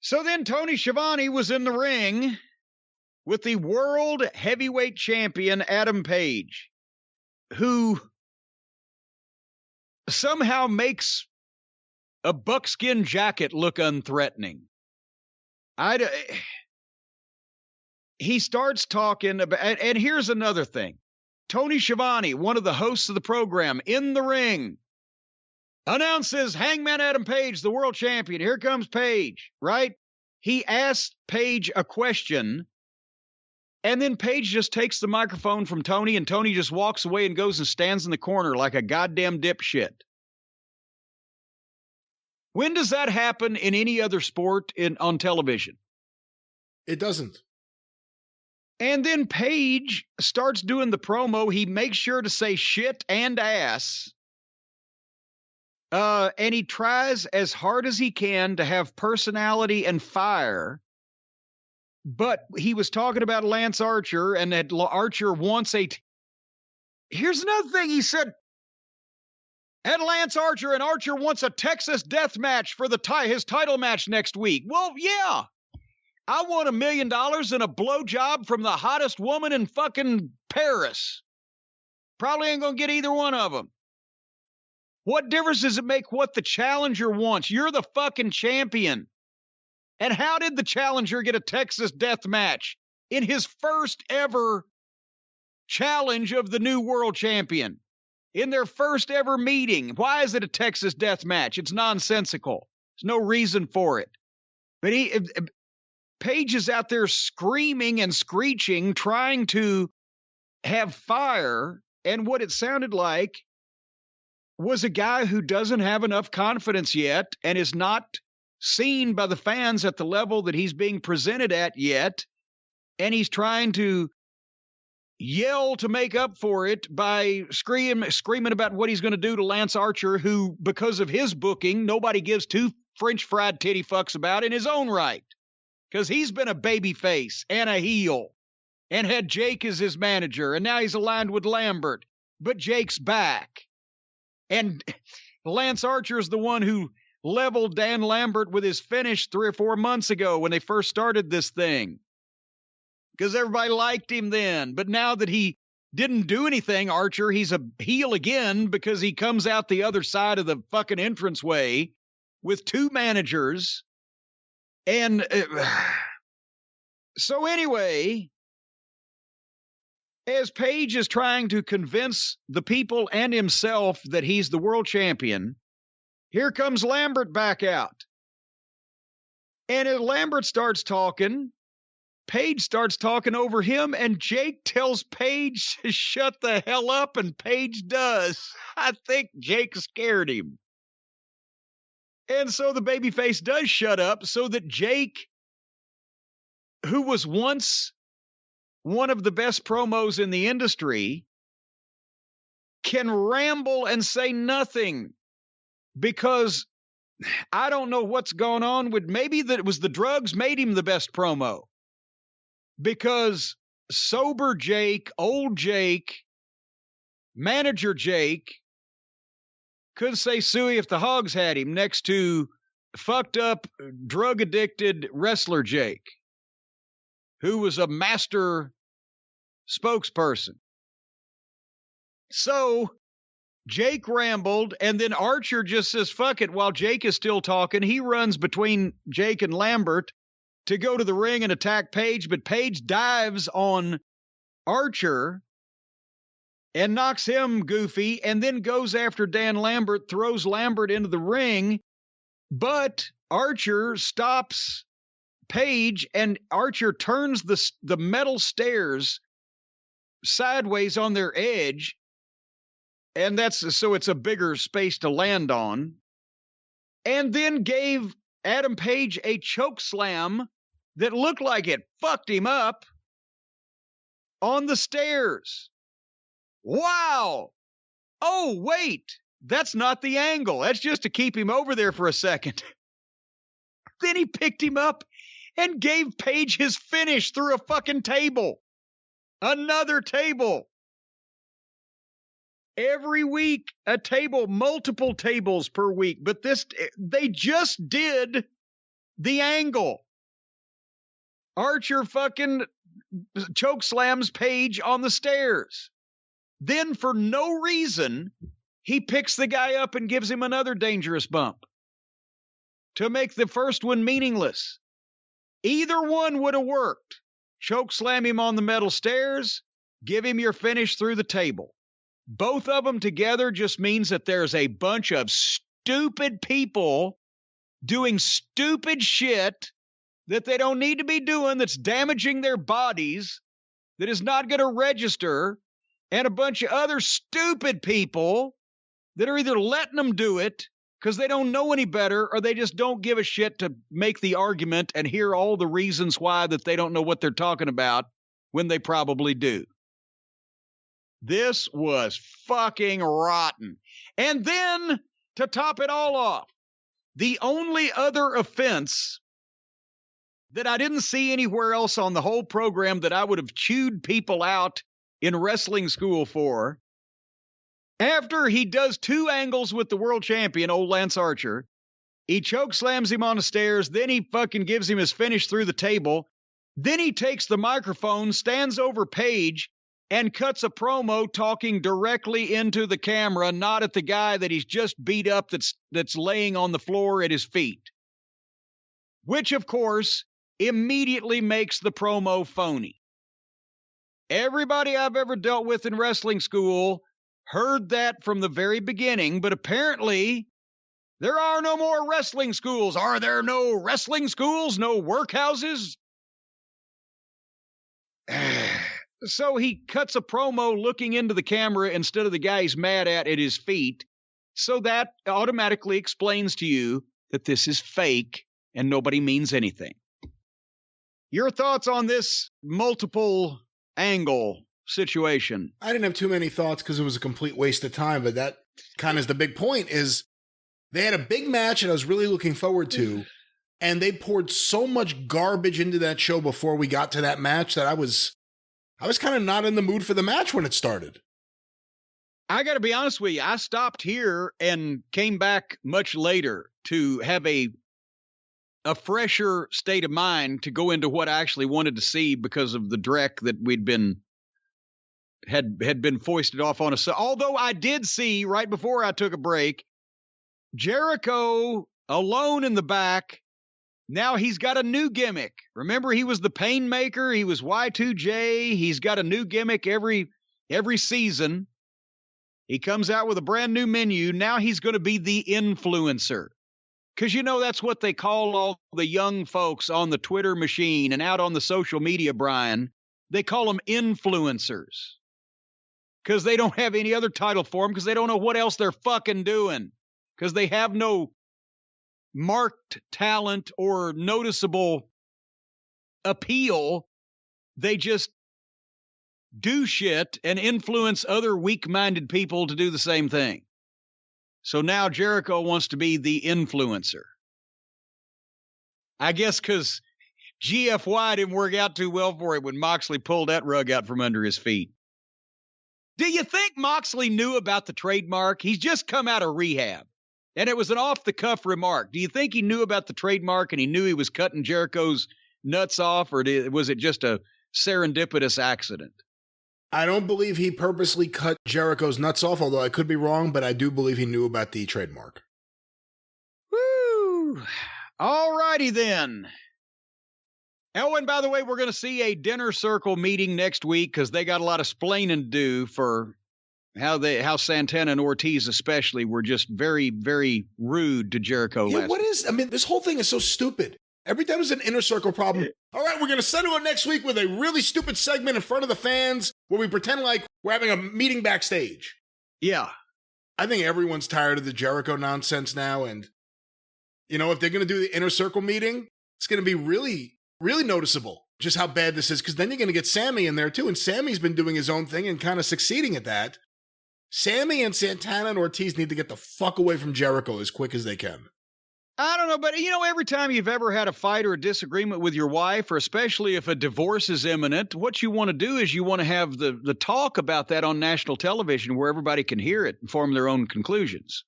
So then Tony Schiavone was in the ring with the world heavyweight champion, Adam Page, who somehow makes a buckskin jacket look unthreatening. He starts talking about, and here's another thing. Tony Schiavone, one of the hosts of the program, in the ring, announces Hangman Adam Page, the world champion. Here comes Page, right? He asks Page a question, and then Page just takes the microphone from Tony, and Tony just walks away and goes and stands in the corner like a goddamn dipshit. When does that happen in any other sport on television? It doesn't. And then Page starts doing the promo. He makes sure to say shit and ass. And he tries as hard as he can to have personality and fire. But he was talking about Lance Archer, and that Archer wants here's another thing he said. And Lance Archer, and Archer wants a Texas death match for his title match next week. Well, yeah. I want $1 million and a blowjob from the hottest woman in fucking Paris. Probably ain't gonna get either one of them. What difference does it make what the challenger wants? You're the fucking champion. And how did the challenger get a Texas death match in his first ever challenge of the new world champion? In their first ever meeting? Why is it a Texas death match? It's nonsensical. There's no reason for it. But Page is out there screaming and screeching, trying to have fire, and what it sounded like was a guy who doesn't have enough confidence yet and is not seen by the fans at the level that he's being presented at yet, and he's trying to yell to make up for it by screaming about what he's going to do to Lance Archer, who, because of his booking, nobody gives two French fried titty fucks about in his own right. Because he's been a babyface and a heel and had Jake as his manager, and now he's aligned with Lambert. But Jake's back. And Lance Archer is the one who leveled Dan Lambert with his finish 3 or 4 months ago when they first started this thing. Because everybody liked him then. But now that he didn't do anything, Archer, he's a heel again because he comes out the other side of the fucking entranceway with 2 managers. And so anyway, as Page is trying to convince the people and himself that he's the world champion, here comes Lambert back out. And as Lambert starts talking, Page starts talking over him, and Jake tells Page to shut the hell up, and Page does. I think Jake scared him. And so the babyface does shut up so that Jake, who was once one of the best promos in the industry, can ramble and say nothing because I don't know what's going on with, maybe that it was the drugs made him the best promo, because sober Jake, old Jake, manager Jake could say suey if the hogs had him next to fucked up, drug addicted wrestler Jake, who was a master spokesperson. So Jake rambled, and then Archer just says, fuck it, while Jake is still talking. He runs between Jake and Lambert to go to the ring and attack Page, but Page dives on Archer and knocks him goofy, and then goes after Dan Lambert, throws Lambert into the ring, but Archer stops Page, and Archer turns the metal stairs sideways on their edge, and so it's a bigger space to land on, and then gave Adam Page a choke slam that looked like it fucked him up on the stairs. Wow. Oh, wait. That's not the angle. That's just to keep him over there for a second. Then he picked him up and gave Page his finish through a fucking table. Another table. Every week, a table, multiple tables per week. But they just did the angle. Archer fucking choke slams Page on the stairs. Then, for no reason, he picks the guy up and gives him another dangerous bump to make the first one meaningless. Either one would have worked. Choke slam him on the metal stairs, give him your finish through the table. Both of them together just means that there's a bunch of stupid people doing stupid shit that they don't need to be doing, that's damaging their bodies, that is not going to register, and a bunch of other stupid people that are either letting them do it because they don't know any better, or they just don't give a shit to make the argument and hear all the reasons why that they don't know what they're talking about when they probably do. This was fucking rotten. And then, to top it all off, the only other offense that I didn't see anywhere else on the whole program that I would have chewed people out in wrestling school for, after he does 2 angles with the world champion, old Lance Archer, he choke slams him on the stairs, then he fucking gives him his finish through the table, then he takes the microphone, stands over Page, and cuts a promo talking directly into the camera, not at the guy that he's just beat up that's laying on the floor at his feet. Which, of course, immediately makes the promo phony. Everybody I've ever dealt with in wrestling school heard that from the very beginning, but apparently there are no more wrestling schools. Are there no wrestling schools? No workhouses? So he cuts a promo looking into the camera instead of the guy he's mad at his feet. So that automatically explains to you that this is fake and nobody means anything. Your thoughts on this multiple angle situation? I didn't have too many thoughts because it was a complete waste of time, but that kind of is the big point. Is they had a big match that I was really looking forward to, and they poured so much garbage into that show before we got to that match that I was kind of not in the mood for the match when it started. I got to be honest with you. I stopped here and came back much later to have a fresher state of mind to go into what I actually wanted to see because of the dreck that had been foisted off on us. So, although I did see right before I took a break, Jericho alone in the back. Now he's got a new gimmick. Remember, he was the Painmaker. He was Y2J. He's got a new gimmick every season. He comes out with a brand new menu. Now he's going to be the influencer. Because, that's what they call all the young folks on the Twitter machine and out on the social media, Brian. They call them influencers. Because they don't have any other title for them, because they don't know what else they're fucking doing. Because they have no marked talent or noticeable appeal. They just do shit and influence other weak-minded people to do the same thing. So now Jericho wants to be the influencer. I guess because GFY didn't work out too well for him when Moxley pulled that rug out from under his feet. Do you think Moxley knew about the trademark? He's just come out of rehab. And it was an off-the-cuff remark. Do you think he knew about the trademark and he knew he was cutting Jericho's nuts off, or was it just a serendipitous accident? I don't believe he purposely cut Jericho's nuts off, although I could be wrong, but I do believe he knew about the trademark. Woo! All righty then. Oh, and by the way, we're going to see a dinner circle meeting next week because they got a lot of splaining to do for how Santana and Ortiz especially were just very, very rude to Jericho last week. This whole thing is so stupid. Every time there's an inner circle problem, all right, we're going to settle it next week with a really stupid segment in front of the fans where we pretend like we're having a meeting backstage. Yeah. I think everyone's tired of the Jericho nonsense now. And, if they're going to do the inner circle meeting, it's going to be really, really noticeable just how bad this is. Because then you're going to get Sammy in there too. And Sammy's been doing his own thing and kind of succeeding at that. Sammy and Santana and Ortiz need to get the fuck away from Jericho as quick as they can. I don't know, but every time you've ever had a fight or a disagreement with your wife, or especially if a divorce is imminent, what you want to do is you want to have the talk about that on national television where everybody can hear it and form their own conclusions.